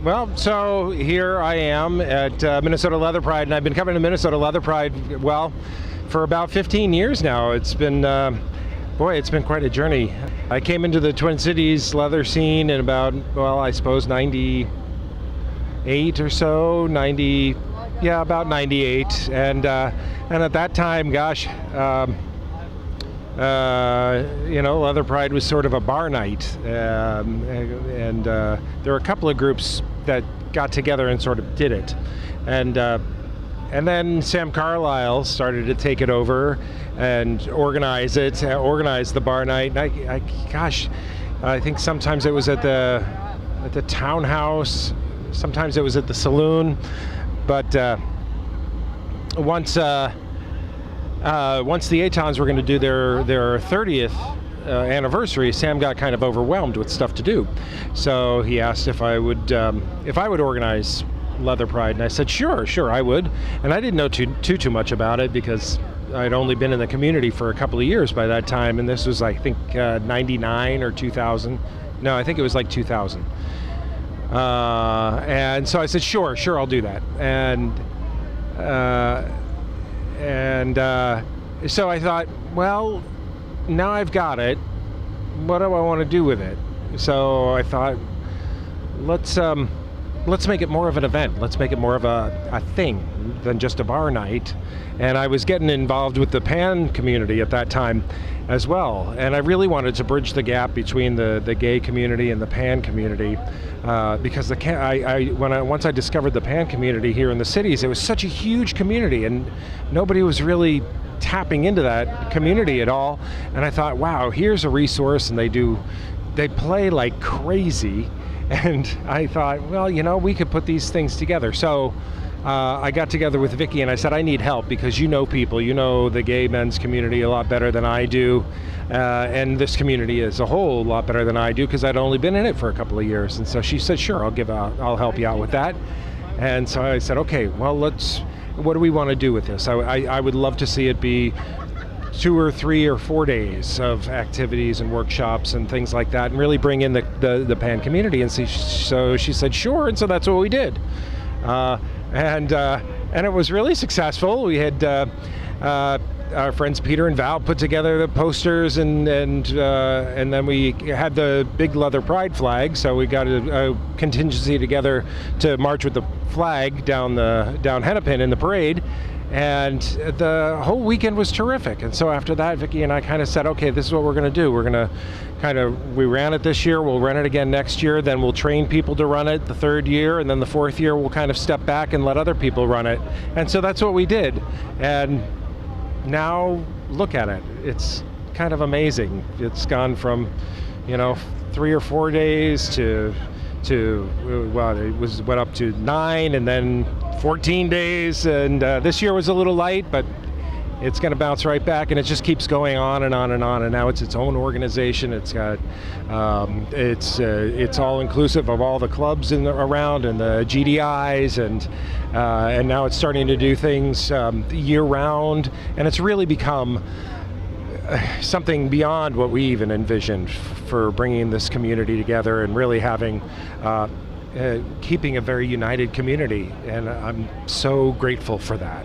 Well, so here I am at Minnesota Leather Pride, and I've been coming to Minnesota Leather Pride, well, for about 15 years now. It's been, boy, it's been quite a journey. I came into the Twin Cities leather scene in about, well, I suppose 98 or so, about 98. And at that time, gosh, Leather Pride was sort of a bar night, and there were a couple of groups that got together and sort of did it, and then Sam Carlisle started to take it over and organize the bar night. And I think sometimes it was at the townhouse, sometimes it was at the saloon, but once the Aetons were going to do their 30th anniversary, Sam got kind of overwhelmed with stuff to do. So he asked if I would organize Leather Pride, and I said, sure, I would. And I didn't know too much about it because I'd only been in the community for a couple of years by that time, and this was, I think, 99 or 2000. No, I think it was like 2000. And so I said, sure, I'll do that. So I thought, well, now I've got it, what do I want to do with it? So I thought, let's make it more of an event. Let's make it more of a thing than just a bar night. And I was getting involved with the pan community at that time as well. And I really wanted to bridge the gap between the gay community and the pan community, because once I discovered the pan community here in the cities, it was such a huge community and nobody was really tapping into that community at all. And I thought, wow, here's a resource, and they play like crazy. And I thought, well, we could put these things together. So I got together with Vicky and I said, I need help because you know people, you know the gay men's community a lot better than I do, and this community as a whole a lot better than I do because I'd only been in it for a couple of years. And so she said, sure, I'll help you out with that. And so I said, okay, well, what do we want to do with this? I would love to see it be 2 or 3 or 4 days of activities and workshops and things like that, and really bring in the pan community. And so she said, sure, and so that's what we did. And it was really successful. We had our friends Peter and Val put together the posters, and then we had the big Leather Pride flag. So we got a contingency together to march with the flag down Hennepin in the parade. And the whole weekend was terrific. And so after that, Vicky and I kind of said, okay, this is what we're going to do. We're going to we ran it this year, we'll run it again next year, then we'll train people to run it the 3rd year, and then the 4th year we'll kind of step back and let other people run it. And so that's what we did. And now look at it. It's kind of amazing. It's gone from, 3 or 4 days to well, went up to 9 and then 14 days, and this year was a little light, but it's going to bounce right back, and it just keeps going on and on and on. And now it's its own organization. It's got it's all inclusive of all the clubs around and the GDIs, and now it's starting to do things year round, and it's really become something beyond what we even envisioned for bringing this community together and really having keeping a very united community, and I'm so grateful for that.